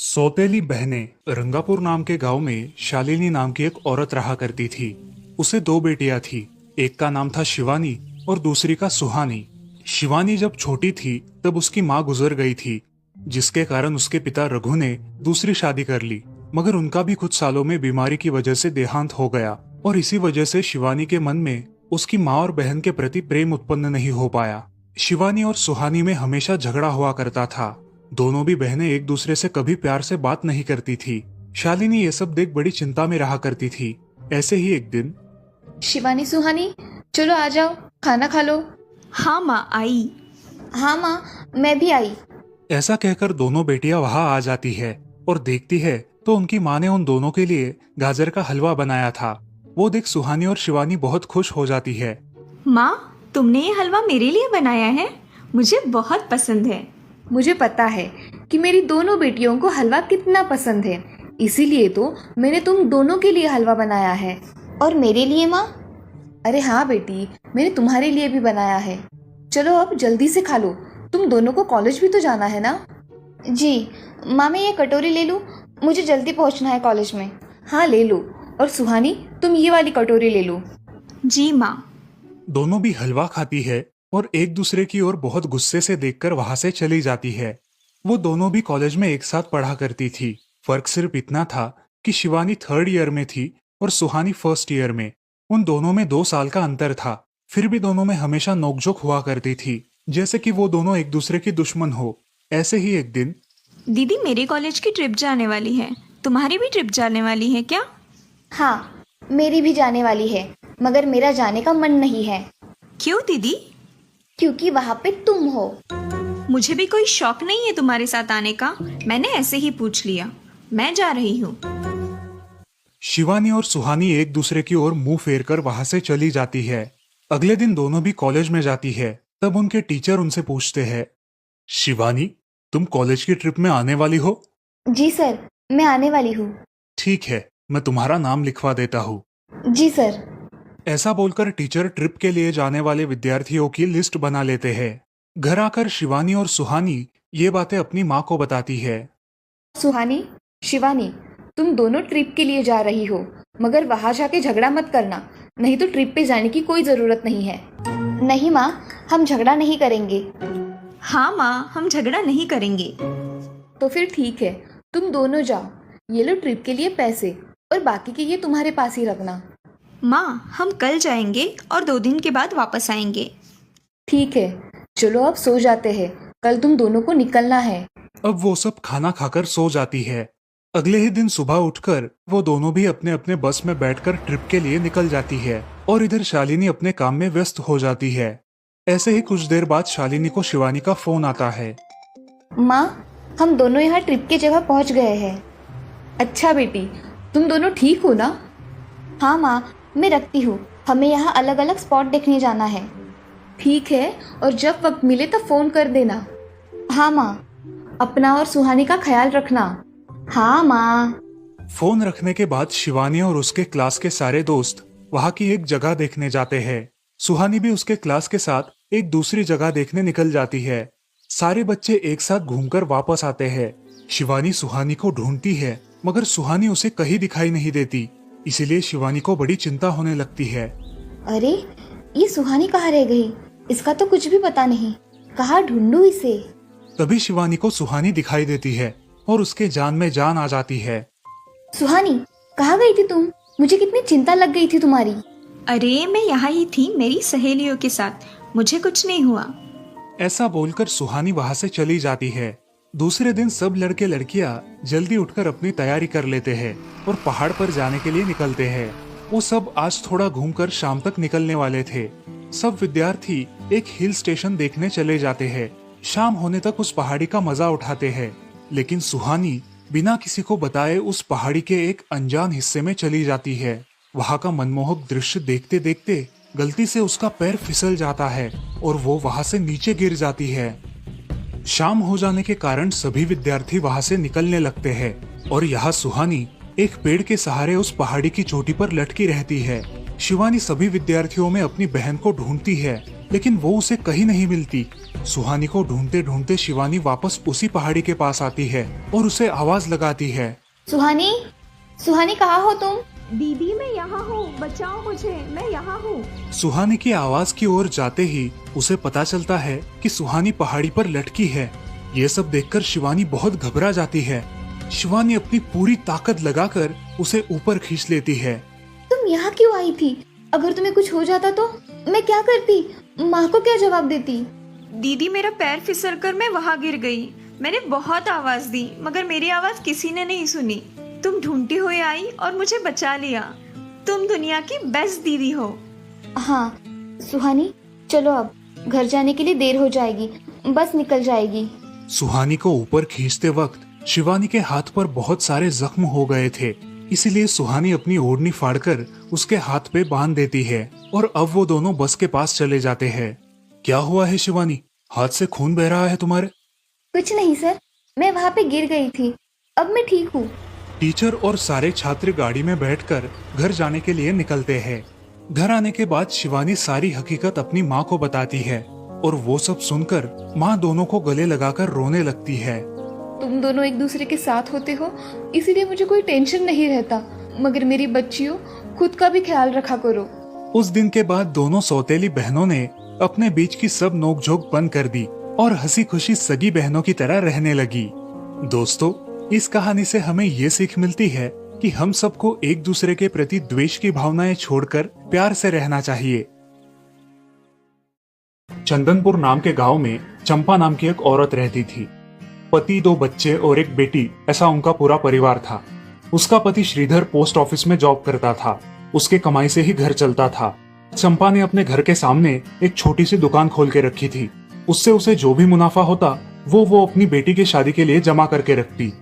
सौतेली बहनें रंगापुर नाम के गांव में शालिनी नाम की एक औरत रहा करती थी। उसे दो बेटियां थी। एक का नाम था शिवानी और दूसरी का सुहानी। शिवानी जब छोटी थी तब उसकी माँ गुजर गई थी, जिसके कारण उसके पिता रघु ने दूसरी शादी कर ली। मगर उनका भी कुछ सालों में बीमारी की वजह से देहांत हो गया और इसी वजह से शिवानी के मन में उसकी माँ और बहन के प्रति प्रेम उत्पन्न नहीं हो पाया। शिवानी और सुहानी में हमेशा झगड़ा हुआ करता था। दोनों भी बहनें एक दूसरे से कभी प्यार से बात नहीं करती थी। शालिनी ये सब देख बड़ी चिंता में रहा करती थी। ऐसे ही एक दिन, शिवानी सुहानी, चलो आ जाओ, खाना खा लो। हाँ माँ, आई। हाँ माँ, मैं भी आई। ऐसा कहकर दोनों बेटियां वहां आ जाती है और देखती है तो उनकी माँ ने उन दोनों के लिए गाजर का हलवा बनाया था। वो देख सुहानी और शिवानी बहुत खुश हो जाती है। माँ, तुमने ये हलवा मेरे लिए बनाया है? मुझे बहुत पसंद है। मुझे पता है कि मेरी दोनों बेटियों को हलवा कितना पसंद है, इसीलिए तो मैंने तुम दोनों के लिए हलवा बनाया है। और मेरे लिए माँ? अरे हाँ बेटी, मैंने तुम्हारे लिए भी बनाया है। चलो अब जल्दी से खा लो, तुम दोनों को कॉलेज भी तो जाना है ना। जी माँ, मैं ये कटोरी ले लूँ? मुझे जल्दी पहुँचना है कॉलेज में। हाँ ले लो। और सुहानी, तुम ये वाली कटोरी ले लो। जी माँ। दोनों भी हलवा खाती है और एक दूसरे की ओर बहुत गुस्से से देखकर वहां से चली जाती है। वो दोनों भी कॉलेज में एक साथ पढ़ा करती थी। फर्क सिर्फ इतना था कि शिवानी 3rd ईयर में थी और सुहानी 1st ईयर में। उन दोनों में 2 साल का अंतर था। फिर भी दोनों में हमेशा नोकझोंक हुआ करती थी, जैसे कि वो दोनों एक दूसरे की दुश्मन हो। ऐसे ही एक दिन, दीदी, मेरी कॉलेज की ट्रिप जाने वाली है। तुम्हारी भी ट्रिप जाने वाली है क्या? हाँ, मेरी भी जाने वाली है, मगर मेरा जाने का मन नहीं है। क्यों दीदी? क्योंकि वहाँ पे तुम हो। मुझे भी कोई शौक नहीं है तुम्हारे साथ आने का। मैंने ऐसे ही पूछ लिया। मैं जा रही हूँ। शिवानी और सुहानी एक दूसरे की ओर मुंह फेर कर वहां से चली जाती है। अगले दिन दोनों भी कॉलेज में जाती है। तब उनके टीचर उनसे पूछते हैं, शिवानी, तुम कॉलेज की ट्रिप में आने वाली हो? जी सर, मैं आने वाली हूँ। ठीक है, मैं तुम्हारा नाम लिखवा देता हूँ। जी सर। ऐसा बोलकर टीचर ट्रिप के लिए जाने वाले विद्यार्थियों की लिस्ट बना लेते हैं। घर आकर शिवानी और सुहानी ये बातें अपनी माँ को बताती है। सुहानी, शिवानी, तुम दोनों ट्रिप के लिए जा रही हो, मगर वहां जाके झगड़ा मत करना, नहीं तो ट्रिप पे जाने की कोई ज़रूरत नहीं है। नहीं माँ, हम झगड़ा नहीं करेंगे। हाँ माँ, हम झगड़ा नहीं करेंगे। तो फिर ठीक है, तुम दोनों जाओ। ये लो ट्रिप के लिए पैसे, और बाकी के ये तुम्हारे पास ही रखना। माँ, हम कल जाएंगे और 2 दिन के बाद वापस आएंगे। ठीक है, चलो अब सो जाते हैं, कल तुम दोनों को निकलना है। अब वो सब खाना खाकर सो जाती है। अगले ही दिन सुबह उठकर वो दोनों भी अपने अपने बस में बैठकर ट्रिप के लिए निकल जाती है और इधर शालिनी अपने काम में व्यस्त हो जाती है। ऐसे ही कुछ देर बाद शालिनी को शिवानी का फोन आता है। माँ, हम दोनों यहाँ ट्रिप की जगह पहुँच गए हैं। अच्छा बेटी, तुम दोनों ठीक हो ना? हाँ माँ, मैं रखती हूँ, हमें यहाँ अलग अलग स्पॉट देखने जाना है। ठीक है, और जब वक्त मिले तो फ़ोन कर देना। हाँ माँ, अपना और सुहानी का ख्याल रखना। हाँ माँ। फोन रखने के बाद शिवानी और उसके क्लास के सारे दोस्त वहाँ की एक जगह देखने जाते हैं। सुहानी भी उसके क्लास के साथ एक दूसरी जगह देखने निकल जाती है। सारे बच्चे एक साथ घूमकर वापस आते हैं। शिवानी सुहानी को ढूंढती है, मगर सुहानी उसे कहीं दिखाई नहीं देती। इसीलिए शिवानी को बड़ी चिंता होने लगती है। अरे, ये सुहानी कहाँ रह गई? इसका तो कुछ भी पता नहीं, कहाँ ढूंढूं इसे? तभी शिवानी को सुहानी दिखाई देती है और उसके जान में जान आ जाती है। सुहानी, कहाँ गई थी तुम? मुझे कितनी चिंता लग गई थी तुम्हारी। अरे, मैं यहाँ ही थी मेरी सहेलियों के साथ, मुझे कुछ नहीं हुआ। ऐसा बोलकर सुहानी वहाँ से चली जाती है। दूसरे दिन सब लड़के लड़कियाँ जल्दी उठकर अपनी तैयारी कर लेते हैं और पहाड़ पर जाने के लिए निकलते हैं। वो सब आज थोड़ा घूमकर शाम तक निकलने वाले थे। सब विद्यार्थी एक हिल स्टेशन देखने चले जाते हैं। शाम होने तक उस पहाड़ी का मजा उठाते हैं, लेकिन सुहानी बिना किसी को बताए उस पहाड़ी के एक अनजान हिस्से में चली जाती है। वहाँ का मनमोहक दृश्य देखते देखते गलती से उसका पैर फिसल जाता है और वो वहाँ से नीचे गिर जाती है। शाम हो जाने के कारण सभी विद्यार्थी वहाँ से निकलने लगते हैं और यहाँ सुहानी एक पेड़ के सहारे उस पहाड़ी की चोटी पर लटकी रहती है। शिवानी सभी विद्यार्थियों में अपनी बहन को ढूंढती है, लेकिन वो उसे कहीं नहीं मिलती। सुहानी को ढूंढते ढूंढते शिवानी वापस उसी पहाड़ी के पास आती है और उसे आवाज लगाती है। सुहानी, सुहानी कहाँ हो तुम? दीदी मैं यहाँ हूँ, बचाओ मुझे, मैं यहाँ हूँ। सुहानी की आवाज की ओर जाते ही उसे पता चलता है कि सुहानी पहाड़ी पर लटकी है। ये सब देखकर शिवानी बहुत घबरा जाती है। शिवानी अपनी पूरी ताकत लगाकर उसे ऊपर खींच लेती है। तुम यहाँ क्यों आई थी? अगर तुम्हें कुछ हो जाता तो मैं क्या करती? माँ को क्या जवाब देती? दीदी मेरा पैर फिसल कर मैं वहाँ गिर गई। मैंने बहुत आवाज दी मगर मेरी आवाज किसी ने नहीं सुनी। तुम ढूंढती हुई आई और मुझे बचा लिया। तुम दुनिया की बेस्ट दीदी हो। हाँ सुहानी, चलो अब घर जाने के लिए देर हो जाएगी, बस निकल जाएगी। सुहानी को ऊपर खींचते वक्त शिवानी के हाथ पर बहुत सारे जख्म हो गए थे, इसीलिए सुहानी अपनी ओढ़नी फाड़कर उसके हाथ पे बांध देती है और अब वो दोनों बस के पास चले जाते हैं। क्या हुआ है शिवानी, हाथ से खून बह रहा है तुम्हारे? कुछ नहीं सर, मैं वहाँ पे गिर गई थी, अब मैं ठीक हूँ। टीचर और सारे छात्र गाड़ी में बैठकर घर जाने के लिए निकलते हैं। घर आने के बाद शिवानी सारी हकीकत अपनी माँ को बताती है और वो सब सुनकर माँ दोनों को गले लगाकर रोने लगती है। तुम दोनों एक दूसरे के साथ होते हो, इसीलिए मुझे कोई टेंशन नहीं रहता, मगर मेरी बच्चियों, खुद का भी ख्याल रखा करो। उस दिन के बाद दोनों सौतेली बहनों ने अपने बीच की सब नोकझोंक बंद कर दी और हंसी खुशी सगी बहनों की तरह रहने लगी। दोस्तों, इस कहानी से हमें ये सीख मिलती है कि हम सबको एक दूसरे के प्रति द्वेष की भावनाएं छोड़कर प्यार से रहना चाहिए। चंदनपुर नाम के गांव में चंपा नाम की एक औरत रहती थी। पति, 2 बच्चे और एक बेटी, ऐसा उनका पूरा परिवार था। उसका पति श्रीधर पोस्ट ऑफिस में जॉब करता था। उसके कमाई से ही घर चलता था। चंपा ने अपने घर के सामने एक छोटी सी दुकान खोल के रखी थी। उससे उसे जो भी मुनाफा होता वो अपनी बेटी की शादी के लिए जमा करके रखती।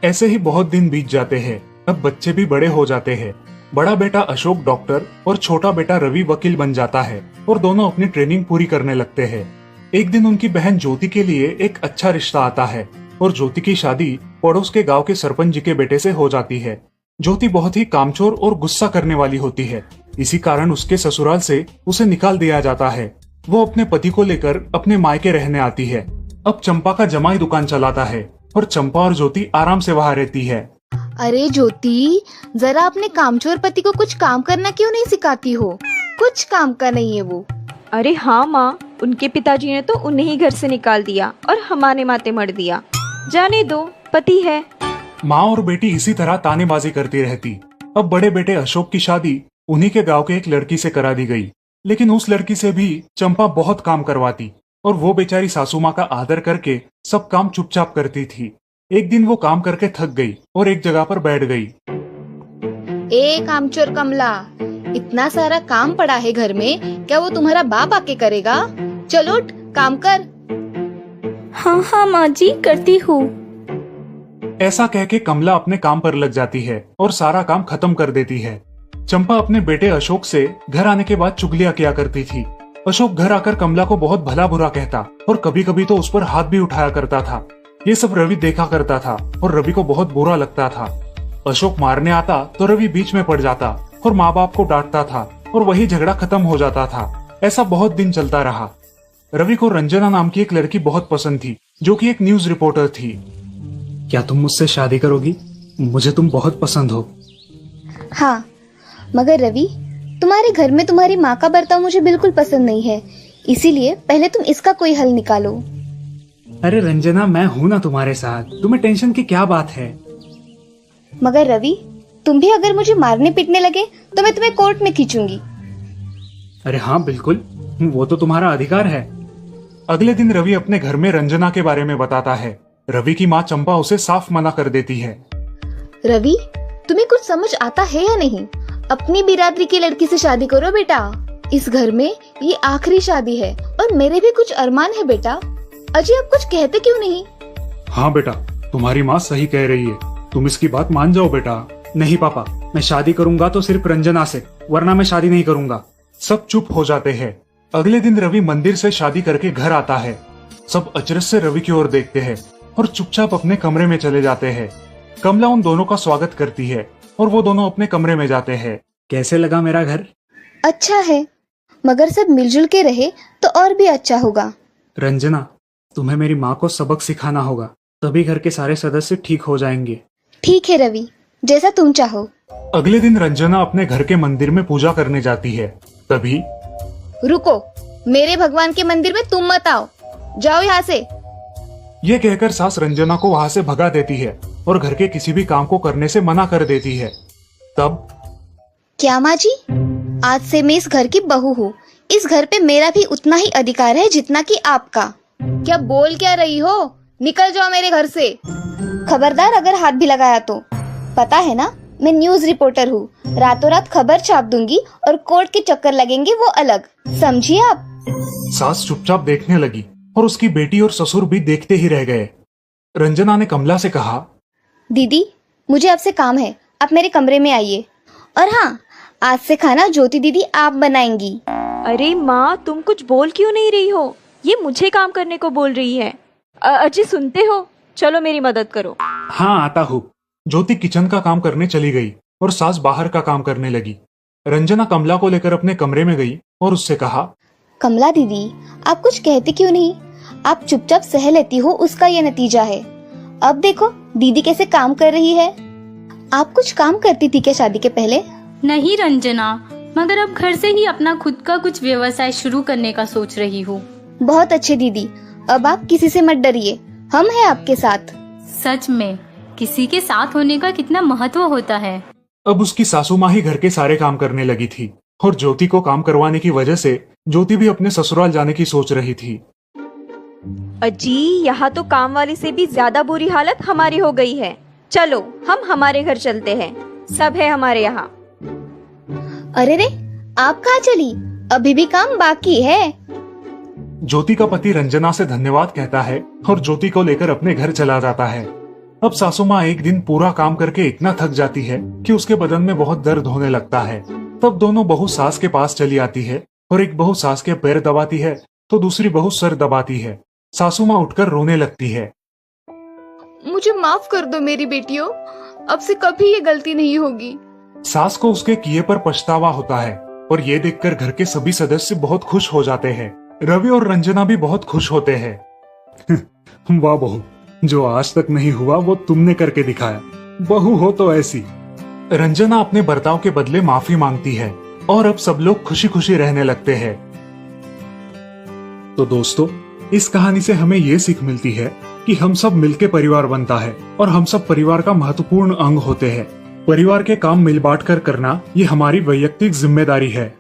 ऐसे ही बहुत दिन बीत जाते हैं। अब बच्चे भी बड़े हो जाते हैं। बड़ा बेटा अशोक डॉक्टर और छोटा बेटा रवि वकील बन जाता है और दोनों अपनी ट्रेनिंग पूरी करने लगते हैं। एक दिन उनकी बहन ज्योति के लिए एक अच्छा रिश्ता आता है और ज्योति की शादी पड़ोस के गांव के सरपंच जी के बेटे से हो जाती है। ज्योति बहुत ही कामचोर और गुस्सा करने वाली होती है। इसी कारण उसके ससुराल से उसे निकाल दिया जाता है। वो अपने पति को लेकर अपने मायके रहने आती है। अब चंपा का जमाई दुकान चलाता है और चंपा और ज्योति आराम से वहाँ रहती है। अरे ज्योति, जरा अपने कामचोर पति को कुछ काम करना क्यों नहीं सिखाती हो? कुछ काम का नहीं है वो। अरे हाँ माँ, उनके पिताजी ने तो उन्हें ही घर से निकाल दिया और हमारे माथे मर दिया। जाने दो, पति है। माँ और बेटी इसी तरह तानेबाजी करती रहती। अब बड़े बेटे अशोक की शादी उन्हीं के गांव के एक लड़की से करा दी गई, लेकिन उस लड़की से भी चंपा बहुत काम करवाती और वो बेचारी सासू माँ का आदर करके सब काम चुपचाप करती थी। एक दिन वो काम करके थक गई और एक जगह पर बैठ गई। ए कामचोर कमला, इतना सारा काम पड़ा है घर में, क्या वो तुम्हारा बाप आके करेगा? चलो उठ, काम कर। हाँ हाँ माँ जी, करती हूँ। ऐसा कह के कमला अपने काम पर लग जाती है और सारा काम खत्म कर देती है। चंपा अपने बेटे अशोक से घर आने के बाद चुगलियां किया करती थी। अशोक घर आकर कमला को बहुत भला बुरा कहता और कभी कभी तो उस पर हाथ भी उठाया करता था। ये सब रवि देखा करता था और रवि को बहुत बुरा लगता था। अशोक मारने आता तो रवि बीच में पड़ जाता और माँ बाप को डांटता था और वही झगड़ा खत्म हो जाता था। ऐसा बहुत दिन चलता रहा। रवि को रंजना नाम की एक लड़की बहुत पसंद थी, जो कि एक न्यूज रिपोर्टर थी। क्या तुम मुझसे शादी करोगी? मुझे तुम बहुत पसंद हो। हाँ, मगर रवि, तुम्हारे घर में तुम्हारी माँ का बर्ताव मुझे बिल्कुल पसंद नहीं है, इसीलिए पहले तुम इसका कोई हल निकालो। अरे रंजना, मैं हूँ ना तुम्हारे साथ, तुम्हें टेंशन की क्या बात है? मगर रवि, तुम भी अगर मुझे मारने पीटने लगे तो मैं तुम्हें कोर्ट में खींचूंगी। अरे हाँ बिल्कुल, वो तो तुम्हारा अधिकार है। अगले दिन रवि अपने घर में रंजना के बारे में बताता है। रवि की माँ चंपा उसे साफ मना कर देती है। रवि, तुम्हें कुछ समझ आता है या नहीं? अपनी बिरादरी की लड़की से शादी करो बेटा। इस घर में ये आखिरी शादी है और मेरे भी कुछ अरमान है बेटा। अजय, आप कुछ कहते क्यों नहीं? हाँ बेटा, तुम्हारी माँ सही कह रही है, तुम इसकी बात मान जाओ बेटा। नहीं पापा, मैं शादी करूंगा तो सिर्फ रंजना से, वरना मैं शादी नहीं करूंगा। सब चुप हो जाते हैं। अगले दिन रवि मंदिर से शादी करके घर आता है। सब अचरज से रवि की ओर देखते हैं और चुपचाप अपने कमरे में चले जाते हैं। कमला उन दोनों का स्वागत करती है और वो दोनों अपने कमरे में जाते हैं। कैसे लगा मेरा घर? अच्छा है, मगर सब मिलजुल के रहे तो और भी अच्छा होगा। रंजना, तुम्हें मेरी माँ को सबक सिखाना होगा, तभी घर के सारे सदस्य ठीक हो जाएंगे। ठीक है रवि, जैसा तुम चाहो। अगले दिन रंजना अपने घर के मंदिर में पूजा करने जाती है। तभी रुको, मेरे भगवान के मंदिर में तुम मत आओ, जाओ यहाँ से। ये कहकर सास रंजना को वहां से भगा देती है और घर के किसी भी काम को करने से मना कर देती है। तब क्या माँ जी, आज से मैं इस घर की बहू हूँ। इस घर पे मेरा भी उतना ही अधिकार है जितना कि आपका। क्या बोल क्या रही हो? निकल जाओ मेरे घर से। खबरदार अगर हाथ भी लगाया तो। पता है ना, मैं न्यूज रिपोर्टर हूँ। रातों रात खबर छाप दूंगी और कोर्ट के चक्कर लगेंगे वो अलग, समझिए आप। सास चुपचाप देखने लगी और उसकी बेटी और ससुर भी देखते ही रह गए। रंजना ने कमला से कहा, दीदी मुझे आपसे काम है, आप मेरे कमरे में आइए। और हाँ, आज से खाना ज्योति दीदी आप बनाएंगी। अरे माँ, तुम कुछ बोल क्यों नहीं रही हो? ये मुझे काम करने को बोल रही है। अजी सुनते हो, चलो मेरी मदद करो। हाँ आता हूँ। ज्योति किचन का काम करने चली गई और सास बाहर का काम करने लगी। रंजना कमला को लेकर अपने कमरे में गई और उससे कहा, कमला दीदी, आप कुछ कहते क्यों नहीं? आप चुपचाप सह लेती हो, उसका ये नतीजा है। अब देखो दीदी कैसे काम कर रही है। आप कुछ काम करती थी क्या शादी के पहले? नहीं रंजना, मगर अब घर से ही अपना खुद का कुछ व्यवसाय शुरू करने का सोच रही हूँ। बहुत अच्छे दीदी, अब आप किसी से मत डरिए, हम हैं आपके साथ। सच में किसी के साथ होने का कितना महत्व होता है। अब उसकी सासू माँ ही घर के सारे काम करने लगी थी और ज्योति को काम करवाने की वजह से ज्योति भी अपने ससुराल जाने की सोच रही थी। अजी, यहाँ तो काम वाली से भी ज्यादा बुरी हालत हमारी हो गई है। चलो हम हमारे घर चलते हैं, सब है हमारे यहाँ। अरे रे, आप कहाँ चली? अभी भी काम बाकी है। ज्योति का पति रंजना से धन्यवाद कहता है और ज्योति को लेकर अपने घर चला जाता है। अब सासू माँ एक दिन पूरा काम करके इतना थक जाती है कि उसके बदन में बहुत दर्द होने लगता है। तब दोनों बहू सास के पास चली आती है और एक बहू सास के पैर दबाती है तो दूसरी बहू सर दबाती है। सासू माँ उठकर रोने लगती है। मुझे माफ कर दो मेरी बेटियों, अब से कभी ये गलती नहीं होगी। सास को उसके किए पर पछतावा होता है और ये देखकर घर के सभी सदस्य बहुत खुश हो जाते हैं। रवि और रंजना भी बहुत खुश होते हैं। वाह बहू, जो आज तक नहीं हुआ वो तुमने करके दिखाया। बहू हो तो ऐसी। रंजना अपने बर्ताव के बदले माफी मांगती है और अब सब लोग खुशी खुशी रहने लगते हैं। तो दोस्तों, इस कहानी से हमें ये सीख मिलती है कि हम सब मिलके परिवार बनता है और हम सब परिवार का महत्वपूर्ण अंग होते हैं। परिवार के काम मिल बांट कर करना ये हमारी वैयक्तिक जिम्मेदारी है।